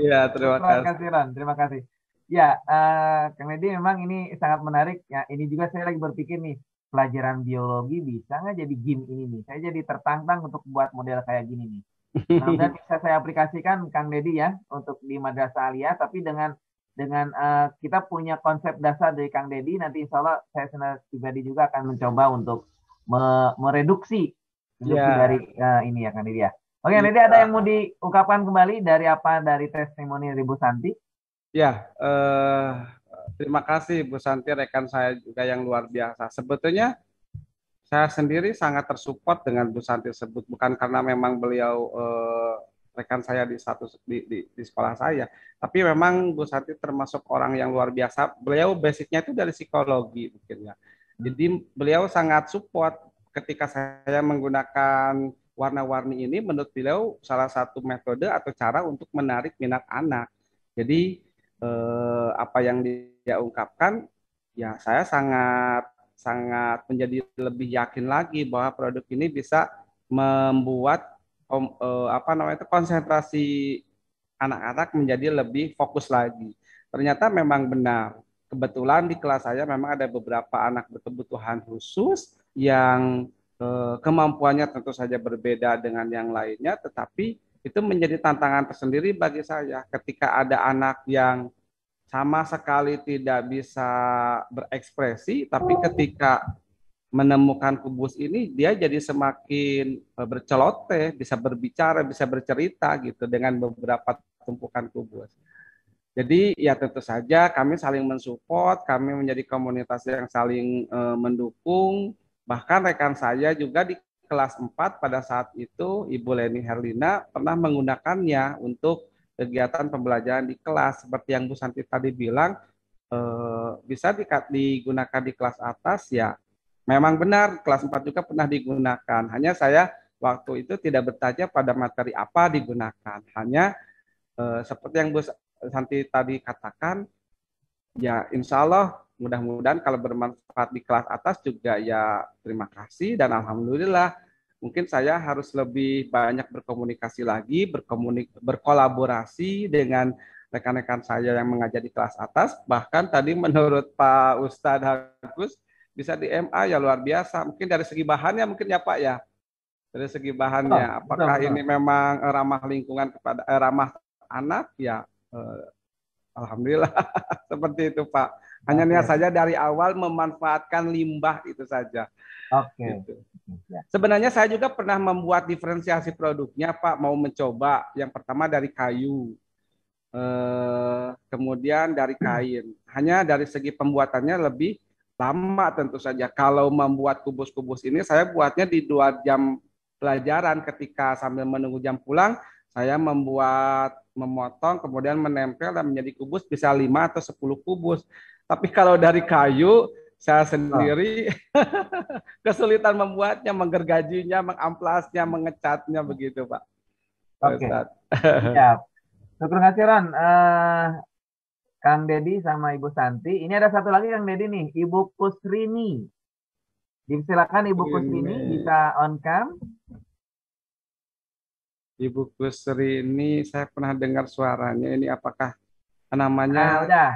Iya, terima kasih. Ron. Terima kasih. Ya, Kang Deddy memang ini sangat menarik. Ya, ini juga saya lagi berpikir nih, pelajaran biologi bisa nggak jadi game ini nih? Saya jadi tertantang untuk buat model kayak gini nih. Mudah-mudahan bisa saya aplikasikan Kang Deddy ya untuk di Madrasah Aliyah, tapi dengan kita punya konsep dasar dari Kang Deddy, nanti insya Allah saya pribadi juga akan mencoba untuk mereduksi dari ini ya Kang Deddy ya. Oke, Kang Deddy ada yang mau diungkapkan kembali dari testimoni Ibu Santi? Ya, terima kasih Bu Santi, rekan saya juga yang luar biasa. Sebetulnya saya sendiri sangat tersupport dengan Bu Santi tersebut, bukan karena memang beliau rekan saya di sekolah saya, tapi memang Bu Santi termasuk orang yang luar biasa. Beliau basicnya itu dari psikologi mungkin ya. Jadi beliau sangat support ketika saya menggunakan warna-warni ini. Menurut beliau salah satu metode atau cara untuk menarik minat anak. Jadi apa yang dia ungkapkan ya saya sangat sangat menjadi lebih yakin lagi bahwa produk ini bisa membuat apa namanya itu konsentrasi anak-anak menjadi lebih fokus lagi. Ternyata memang benar. Kebetulan di kelas saya memang ada beberapa anak berkebutuhan khusus yang kemampuannya tentu saja berbeda dengan yang lainnya, tetapi itu menjadi tantangan tersendiri bagi saya ketika ada anak yang sama sekali tidak bisa berekspresi, tapi ketika menemukan kubus ini dia jadi semakin berceloteh, bisa berbicara, bisa bercerita gitu dengan beberapa tumpukan kubus. Jadi ya tentu saja kami saling mensupport, kami menjadi komunitas yang saling mendukung. Bahkan rekan saya juga di kelas 4 pada saat itu, Ibu Leni Herlina pernah menggunakannya untuk kegiatan pembelajaran di kelas. Seperti yang Bu Santi tadi bilang, bisa digunakan di kelas atas ya. Memang benar, kelas 4 juga pernah digunakan. Hanya saya waktu itu tidak bertanya pada materi apa digunakan. Hanya seperti yang Bu Santi tadi katakan, ya insya Allah mudah-mudahan kalau bermanfaat di kelas atas juga ya terima kasih dan alhamdulillah. Mungkin saya harus lebih banyak berkomunikasi lagi, berkolaborasi dengan rekan-rekan saya yang mengajar di kelas atas. Bahkan tadi menurut Pak Ustadz Agus bisa di MA ya luar biasa. Mungkin dari segi bahannya mungkin ya Pak ya. Dari segi bahannya, apakah ini memang ramah lingkungan kepada ramah anak ya alhamdulillah seperti itu Pak. Hanya niat saja dari awal memanfaatkan limbah itu saja. Oke. Gitu. Sebenarnya saya juga pernah membuat diferensiasi produknya Pak, mau mencoba. Yang pertama dari kayu, kemudian dari kain. Hanya dari segi pembuatannya lebih lama tentu saja. Kalau membuat kubus-kubus ini saya buatnya di 2 jam pelajaran, ketika sambil menunggu jam pulang saya memotong kemudian menempel dan menjadi kubus bisa 5 atau 10 kubus. Tapi kalau dari kayu saya sendiri kesulitan membuatnya, menggergajinya, mengamplasnya, mengecatnya begitu Pak. Oke. Siap. Syukur ngasiran Kang Dedi sama Ibu Santi. Ini ada satu lagi Kang Dedi nih, Ibu Kusrini. Silakan Ibu Kusrini bisa on cam. Ibu Kusrini, saya pernah dengar suaranya. Ini apakah namanya? Nah, udah.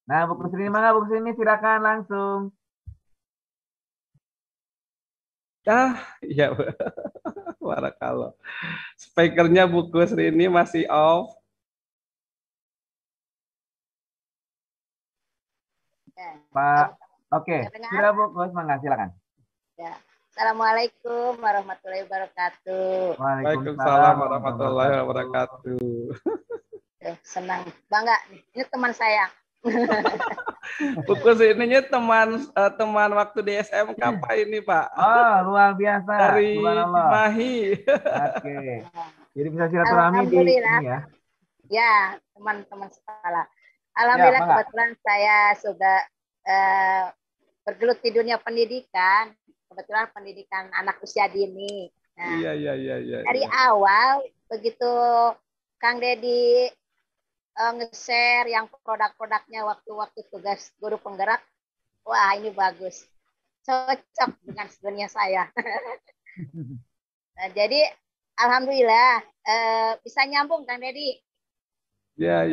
Nah, Bu Kusrini, mana Bu Kusrini? Silakan langsung. Iya. Barakallah. Speakernya Bu Kusrini masih off. Pak, oke. Silakan Bu Kus, silakan. Ya. Assalamualaikum warahmatullahi wabarakatuh. Waalaikumsalam warahmatullahi wabarakatuh. Senang, bangga. Ini teman saya. Bu Kus ini teman waktu di SMK Pak ini Pak. Oh, luar biasa. Dari Cimahi. Oke. Jadi bisa silaturahmi di ini ya. Ya, teman-teman sekolah. Alhamdulillah ya, kebetulan saya sudah bergelut di dunia pendidikan. Kebetulan pendidikan anak usia dini. Nah, iya. Dari awal begitu Kang Dedi nge-share yang produk-produknya waktu-waktu tugas guru penggerak, wah ini bagus, cocok dengan dunia saya. Nah, jadi alhamdulillah bisa nyambung Kang Dedi. Ya.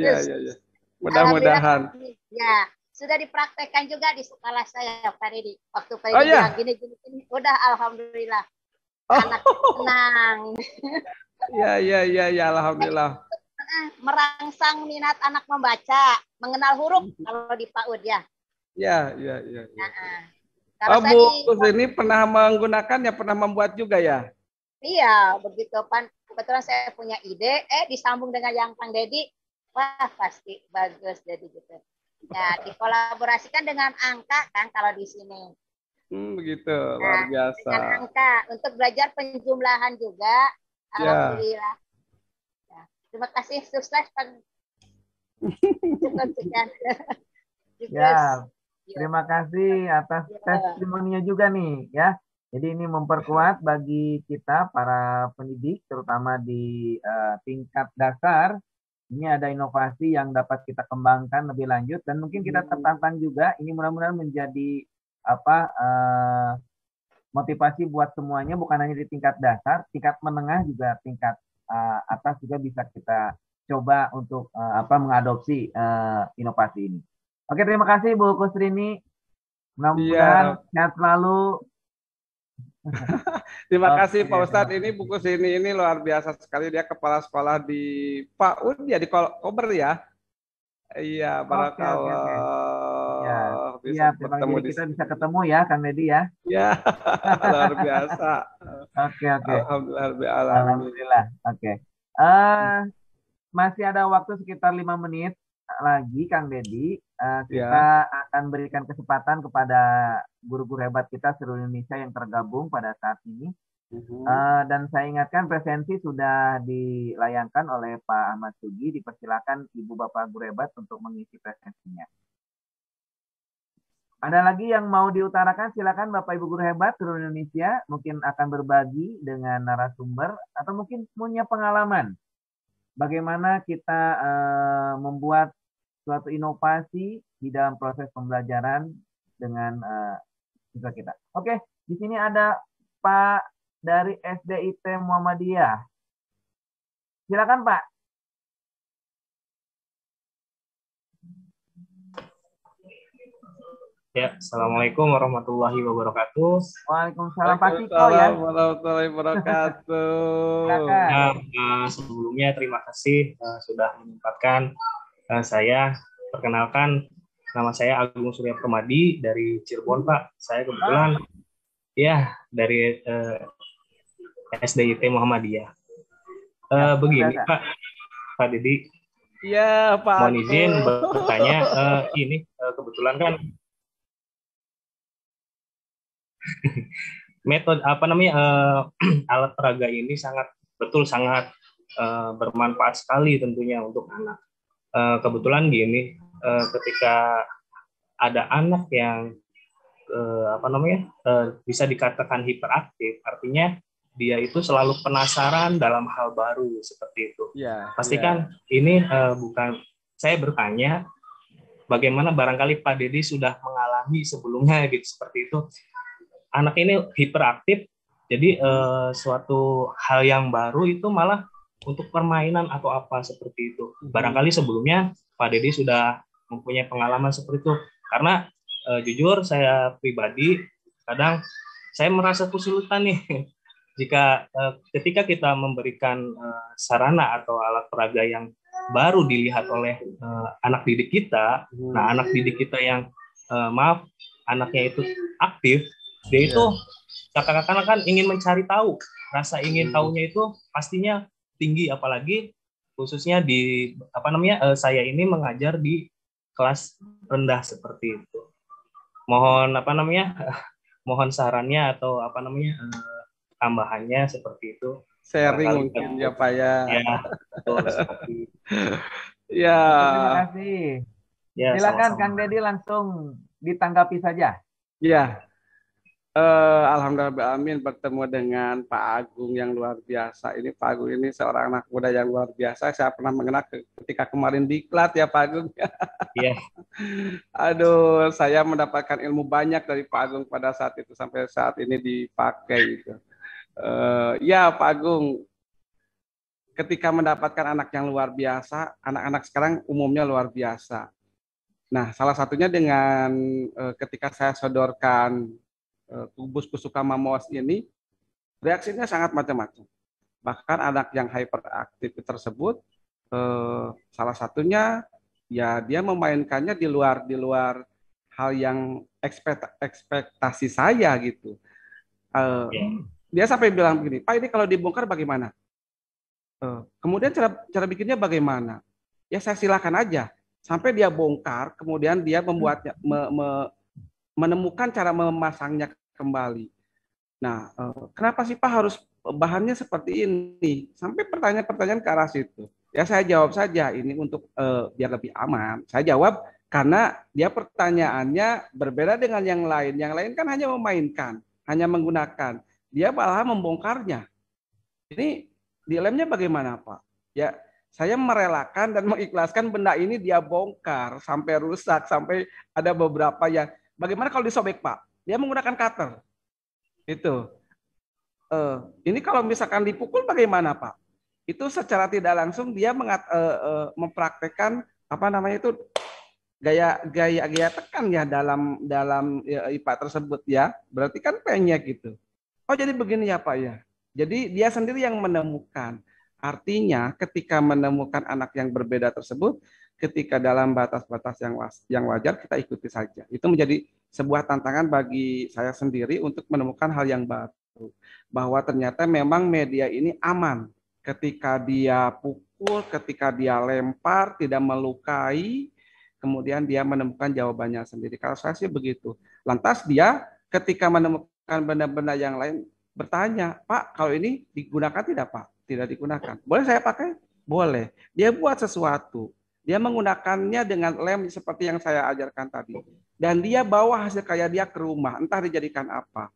Mudah-mudahan. Ya, sudah dipraktekkan juga di sekolah saya Pak Dedi. Waktu Pak Dedi bilang gini, udah alhamdulillah. Anak senang. Ya, alhamdulillah. Merangsang minat anak membaca, mengenal huruf kalau di PAUD ya. Ya. Bu Kus ini pernah menggunakannya, pernah membuat juga ya? Iya, begitu Pan. Kebetulan saya punya ide, disambung dengan yang Kang Dedi, wah pasti bagus jadi gitu. Ya, dikolaborasikan dengan angka kan kalau di sini. Begitu, luar biasa. Dengan angka untuk belajar penjumlahan juga, alhamdulillah. Terima kasih, sukses Pak. Ya, terima kasih atas testimoninya juga nih ya. Jadi ini memperkuat bagi kita para pendidik, terutama di tingkat dasar, ini ada inovasi yang dapat kita kembangkan lebih lanjut dan mungkin kita tertantang juga. Ini mudah-mudahan menjadi motivasi buat semuanya, bukan hanya di tingkat dasar, tingkat menengah juga, tingkat atas juga bisa kita coba untuk mengadopsi inovasi ini. Oke, terima kasih Bu Kusrini. Mudah-mudahan sehat selalu. Terima kasih Pak Ustadz. Ini buku ini luar biasa sekali. Dia kepala sekolah di PAUD ya, di Kober ya. Iya, barakallah. Ya, bisa bertemu di kita bisa ketemu ya, Kang Deddy ya. Ya, luar biasa. Oke. Alhamdulillah. Oke. Masih ada waktu sekitar 5 menit lagi, Kang Deddy. Kita akan berikan kesempatan kepada guru-guru hebat kita seluruh Indonesia yang tergabung pada saat ini. Dan saya ingatkan presensi sudah dilayangkan oleh Pak Ahmad Sugi. Dipersilakan Ibu Bapak guru hebat untuk mengisi presensinya. Ada lagi yang mau diutarakan? Silakan Bapak Ibu guru hebat seluruh Indonesia. Mungkin akan berbagi dengan narasumber atau mungkin punya pengalaman. Bagaimana kita membuat suatu inovasi di dalam proses pembelajaran dengan siswa kita. Oke, di sini ada Pak dari SDIT Muhammadiyah. Silakan Pak. Ya, Assalamualaikum warahmatullahi wabarakatuh. Waalaikumsalam Pak Ciko ya. Warahmatullahi wabarakatuh. Sebelumnya terima kasih sudah menyempatkan saya. Perkenalkan, nama saya Agung Surya Permadi dari Cirebon, Pak. Saya kebetulan dari SDIT Muhammadiyah. Begini, Pak Deddy. Iya, Pak. Mohon izin bertanya, ini kebetulan kan metode alat peraga ini sangat bermanfaat sekali tentunya untuk anak. Kebetulan gini, ketika ada anak yang bisa dikatakan hiperaktif, artinya dia itu selalu penasaran dalam hal baru seperti itu. Pastikan ini bukan saya bertanya bagaimana barangkali Pak Deddy sudah mengalami sebelumnya gitu seperti itu. Anak ini hiperaktif, jadi suatu hal yang baru itu malah untuk permainan atau apa seperti itu. Barangkali sebelumnya Pak Deddy sudah mempunyai pengalaman seperti itu. Karena jujur saya pribadi kadang saya merasa kesulitan nih jika ketika kita memberikan sarana atau alat peraga yang baru dilihat oleh anak didik kita. Nah, anak didik kita yang anaknya itu aktif, dia itu katakanlah kan ingin mencari tahu, rasa ingin tahunya itu pastinya tinggi, apalagi khususnya di saya ini mengajar di kelas rendah seperti itu. Mohon mohon sarannya atau tambahannya seperti itu. Sharing mungkin ya Pak ya. Ya, betul seperti itu. Ya. Terima kasih. Ya, silakan sama-sama. Kang Deddy langsung ditanggapi saja. Ya. Alhamdulillah amin bertemu dengan Pak Agung yang luar biasa. Ini Pak Agung ini seorang anak muda yang luar biasa. Saya pernah mengenal ketika kemarin di Klat ya Pak Agung. Iya. Aduh, saya mendapatkan ilmu banyak dari Pak Agung pada saat itu sampai saat ini dipakai gitu. Ya Pak Agung, ketika mendapatkan anak yang luar biasa, anak-anak sekarang umumnya luar biasa. Nah, salah satunya dengan ketika saya sodorkan Kubus Pusaka Mamos ini, reaksinya sangat macam-macam. Bahkan anak yang hyperaktif tersebut, salah satunya ya dia memainkannya di luar hal yang ekspektasi saya gitu. Dia sampai bilang begini, Pak ini kalau dibongkar bagaimana? Kemudian cara bikinnya bagaimana? Ya saya silakan aja. Sampai dia bongkar, kemudian dia membuatnya menemukan cara memasangnya kembali. Nah, kenapa sih Pak harus bahannya seperti ini? Sampai pertanyaan-pertanyaan ke arah situ. Ya saya jawab saja ini untuk biar lebih aman. Saya jawab karena dia pertanyaannya berbeda dengan yang lain. Yang lain kan hanya memainkan, hanya menggunakan. Dia malah membongkarnya. Ini dilemnya bagaimana Pak? Ya saya merelakan dan mengikhlaskan benda ini dia bongkar sampai rusak, sampai ada beberapa yang bagaimana kalau disobek Pak? Dia menggunakan cutter. Itu. Ini kalau misalkan dipukul bagaimana Pak? Itu secara tidak langsung dia mempraktekkan apa namanya itu gaya tekan ya dalam IPA tersebut ya. Berarti kan penyek gitu. Oh jadi begini ya Pak ya. Jadi dia sendiri yang menemukan. Artinya ketika menemukan anak yang berbeda tersebut, ketika dalam batas-batas yang wajar kita ikuti saja. Itu menjadi sebuah tantangan bagi saya sendiri untuk menemukan hal yang baru. Bahwa ternyata memang media ini aman. Ketika dia pukul, ketika dia lempar, tidak melukai, kemudian dia menemukan jawabannya sendiri. Kalau saya sih begitu. Lantas dia ketika menemukan benda-benda yang lain, bertanya, Pak, kalau ini digunakan tidak Pak? Tidak digunakan. Boleh saya pakai? Boleh. Dia buat sesuatu. Dia menggunakannya dengan lem seperti yang saya ajarkan tadi. Dan dia bawa hasil karya dia ke rumah. Entah dijadikan apa.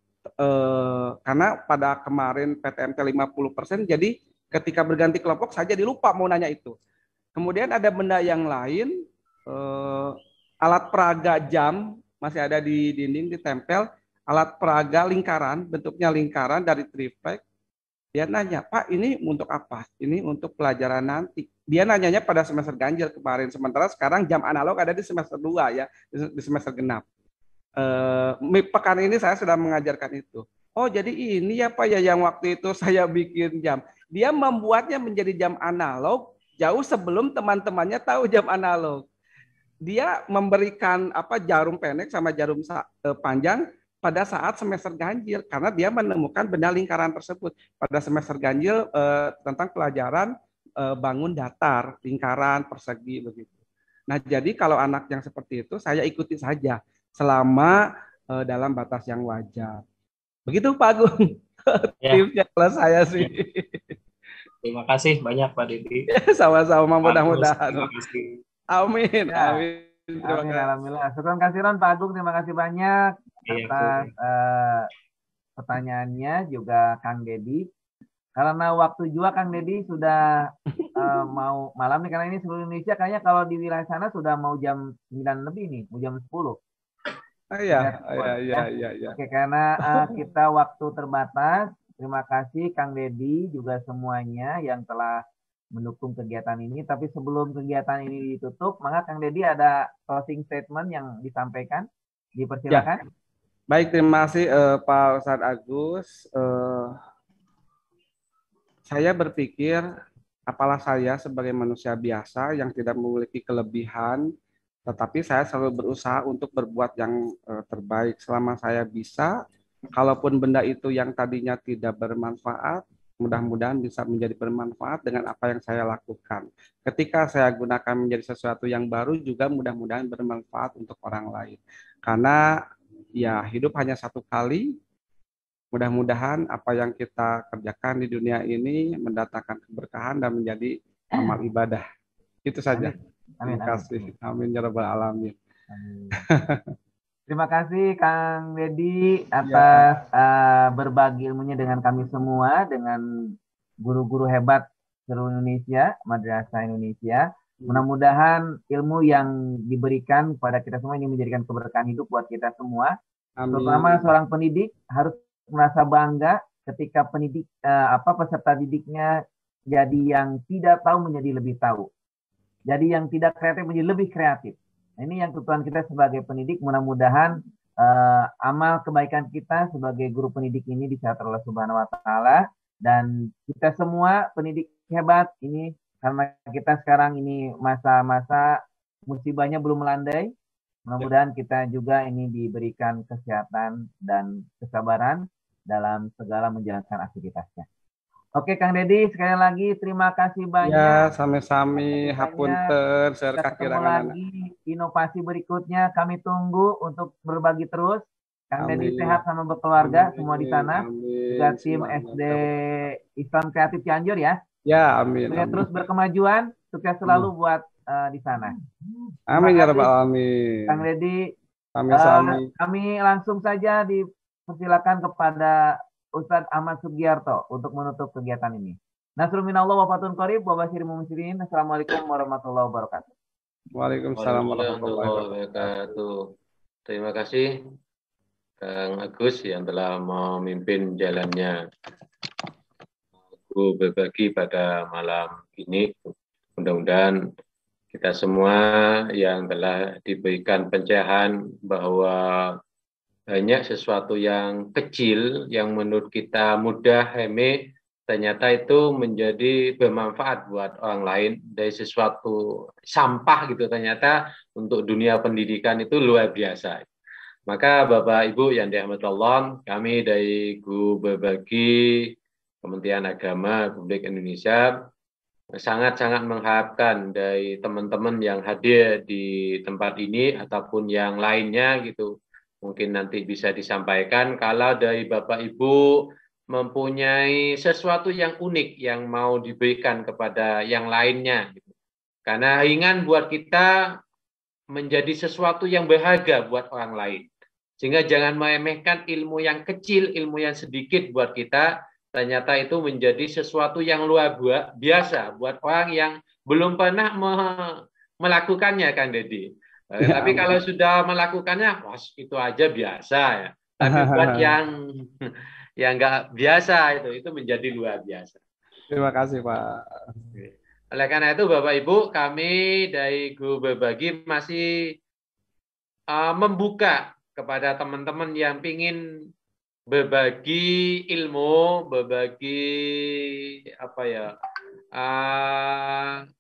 Karena pada kemarin PTMT 50%, jadi ketika berganti kelompok saja dilupa mau nanya itu. Kemudian ada benda yang lain, alat peraga jam, masih ada di dinding, ditempel. Alat peraga lingkaran, bentuknya lingkaran dari triplek. Dia nanya, Pak ini untuk apa? Ini untuk pelajaran nanti. Dia nanyanya pada semester ganjil kemarin. Sementara sekarang jam analog ada di semester 2 ya, di semester genap. Pekan ini saya sudah mengajarkan itu. Oh jadi ini ya Pak ya yang waktu itu saya bikin jam. Dia membuatnya menjadi jam analog jauh sebelum teman-temannya tahu jam analog. Dia memberikan jarum pendek sama jarum panjang pada saat semester ganjil karena dia menemukan benda lingkaran tersebut pada semester ganjil tentang pelajaran bangun datar, lingkaran, persegi begitu. Nah, jadi kalau anak yang seperti itu saya ikuti saja selama dalam batas yang wajar. Begitu Pak Agung. Ya. Tipsnya kalau saya sih. Terima kasih banyak Pak Didi. Sama-sama mudah-mudahan. Terima kasih. Amin. Ya. Amin. Amin, alhamdulillah. Syukran kasiran Pak Agung, terima kasih banyak atas pertanyaannya, juga Kang Dedi. Karena waktu juga Kang Dedi sudah mau malam nih, karena ini seluruh Indonesia kayaknya kalau di wilayah sana sudah mau jam 9 lebih nih, mau jam 10. Iya. Oke, karena kita waktu terbatas, terima kasih Kang Dedi juga semuanya yang telah mendukung kegiatan ini. Tapi sebelum kegiatan ini ditutup, maka Kang Dedi ada closing statement yang disampaikan. Dipersilakan. Ya. Baik, terima kasih Pak Ustadz Agus. Saya berpikir, apalah saya sebagai manusia biasa yang tidak memiliki kelebihan, tetapi saya selalu berusaha untuk berbuat yang terbaik selama saya bisa. Kalaupun benda itu yang tadinya tidak bermanfaat, mudah-mudahan bisa menjadi bermanfaat dengan apa yang saya lakukan. Ketika saya gunakan menjadi sesuatu yang baru juga mudah-mudahan bermanfaat untuk orang lain. Karena ya hidup hanya satu kali, mudah-mudahan apa yang kita kerjakan di dunia ini mendatangkan keberkahan dan menjadi amal ibadah. Itu saja. Amin. Terima kasih. Amin ya rabbal alamin. Terima kasih Kang Dedi atas berbagi ilmunya dengan kami semua, dengan guru-guru hebat seluruh Indonesia, Madrasah Indonesia. Mudah-mudahan ilmu yang diberikan kepada kita semua ini menjadikan keberkahan hidup buat kita semua. Amin. Terutama seorang pendidik harus merasa bangga ketika peserta didiknya jadi yang tidak tahu menjadi lebih tahu. Jadi yang tidak kreatif menjadi lebih kreatif. Ini yang tuntutan kita sebagai pendidik. Mudah-mudahan amal kebaikan kita sebagai guru pendidik ini dicatat oleh Subhanahu wa Ta'ala, dan kita semua pendidik hebat ini karena kita sekarang ini masa-masa musibahnya belum melandai. Mudah-mudahan kita juga ini diberikan kesehatan dan kesabaran dalam segala menjalankan aktivitasnya. Oke Kang Dedi, sekali lagi terima kasih banyak. Ya, sami-sami hapunten serta ketemu lagi inovasi berikutnya, kami tunggu untuk berbagi terus. Kang Dedi sehat sama berkeluarga semua di sana. Juga tim SD Islam Kreatif Cianjur ya. Ya, amin. Terus berkemajuan, sukses selalu buat di sana. Amin ya rabbal alamin. Kang Dedi, kami langsung saja dipersilakan kepada Ustadz Ahmad Sugiarto untuk menutup kegiatan ini. Nasrul minallah wa fatun qarib wa basyiril mu'minin. Assalamualaikum warahmatullahi wabarakatuh. Waalaikumsalam warahmatullahi wabarakatuh. Terima kasih Kang Agus yang telah memimpin jalannya Guru Berbagi pada malam ini. Mudah-mudahan kita semua yang telah diberikan pencerahan bahwa banyak sesuatu yang kecil yang menurut kita mudah, remeh, ternyata itu menjadi bermanfaat buat orang lain. Dari sesuatu sampah gitu ternyata untuk dunia pendidikan itu luar biasa. Maka Bapak Ibu yang dirahmati Allah, kami dari Guru Berbagi Kementerian Agama Republik Indonesia sangat-sangat mengharapkan dari teman-teman yang hadir di tempat ini ataupun yang lainnya gitu. Mungkin nanti bisa disampaikan kalau dari Bapak Ibu mempunyai sesuatu yang unik yang mau diberikan kepada yang lainnya. Karena ringan buat kita menjadi sesuatu yang berharga buat orang lain. Sehingga jangan meremehkan ilmu yang kecil, ilmu yang sedikit buat kita, ternyata itu menjadi sesuatu yang luar biasa buat orang yang belum pernah melakukannya, Kang Deddy. Tapi kalau sudah melakukannya, wah, itu aja biasa ya. Tapi buat yang nggak biasa itu menjadi luar biasa. Terima kasih Pak. Oleh karena itu Bapak Ibu, kami dari Guru Berbagi masih membuka kepada teman-teman yang ingin berbagi ilmu, berbagi apa ya,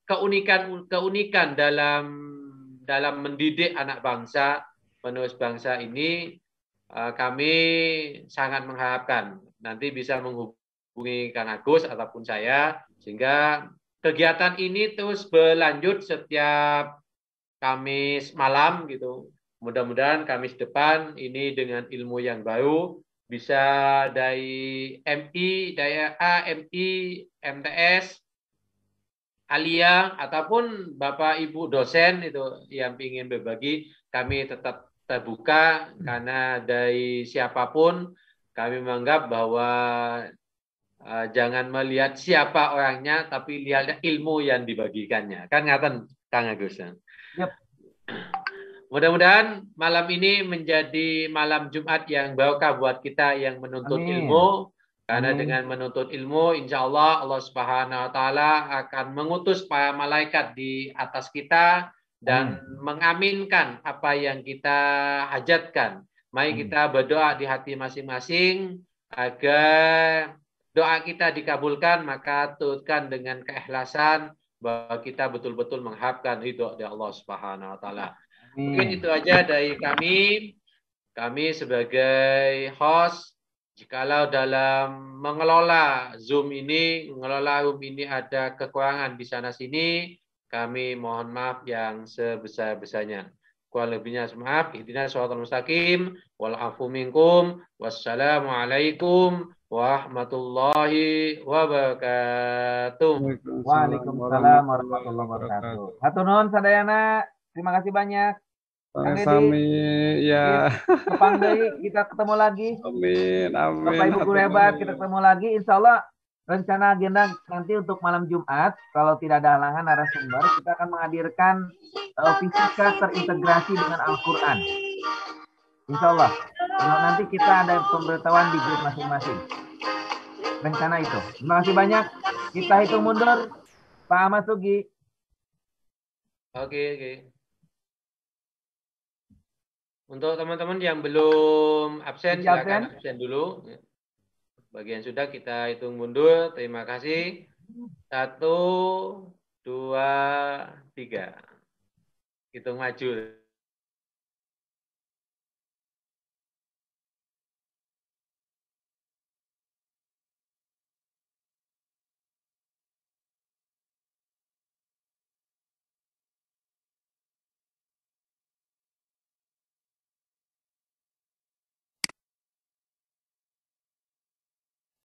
keunikan dalam mendidik anak bangsa, penerus bangsa ini. Kami sangat mengharapkan nanti bisa menghubungi Kang Agus ataupun saya sehingga kegiatan ini terus berlanjut setiap Kamis malam gitu. Mudah-mudahan Kamis depan ini dengan ilmu yang baru bisa dari MI, dari AMI, MTS, Alia ataupun Bapak Ibu dosen itu yang ingin berbagi, kami tetap terbuka karena dari siapapun kami menganggap bahwa jangan melihat siapa orangnya tapi lihat ilmu yang dibagikannya. Kan ngaten Kang Agus. Yep. Mudah-mudahan malam ini menjadi malam Jumat yang barokah buat kita yang menuntut ilmu. Karena dengan menuntut ilmu, insya Allah Allah Subhanahu Wa Taala akan mengutus para malaikat di atas kita dan mengaminkan apa yang kita hajatkan. Mari kita berdoa di hati masing-masing agar doa kita dikabulkan, maka turutkan dengan keikhlasan bahwa kita betul-betul mengharapkan ridho dari Allah Subhanahu Wa Taala. Mungkin itu aja dari kami. Kami sebagai host, jikalau dalam mengelola Zoom ini ada kekurangan di sana sini, kami mohon maaf yang sebesar-besarnya. Kurang lebihnya maaf. Ihdinas shiratal mustaqim wal afu minkum. Wassalamualaikum warahmatullahi wabarakatuh. Waalaikumsalam warahmatullahi wabarakatuh. Hatur nuhun sadayana. Terima kasih banyak. Sami ya. Kepanggil kita ketemu lagi. Amin, amin. Bapak Ibu guru hebat, kita ketemu lagi. Insya Allah rencana agenda nanti untuk malam Jumat, kalau tidak ada halangan narasumber, kita akan menghadirkan fisika terintegrasi dengan Al-Quran. Insya Allah. Nanti kita ada pemberitahuan di grup masing-masing. Rencana itu. Terima kasih banyak. Kita hitung mundur. Pak Ahmad Sugi. Oke. Untuk teman-teman yang belum absen, silakan absen dulu. Bagi yang sudah, kita hitung mundur. Terima kasih. 1, 2, 3. Hitung maju.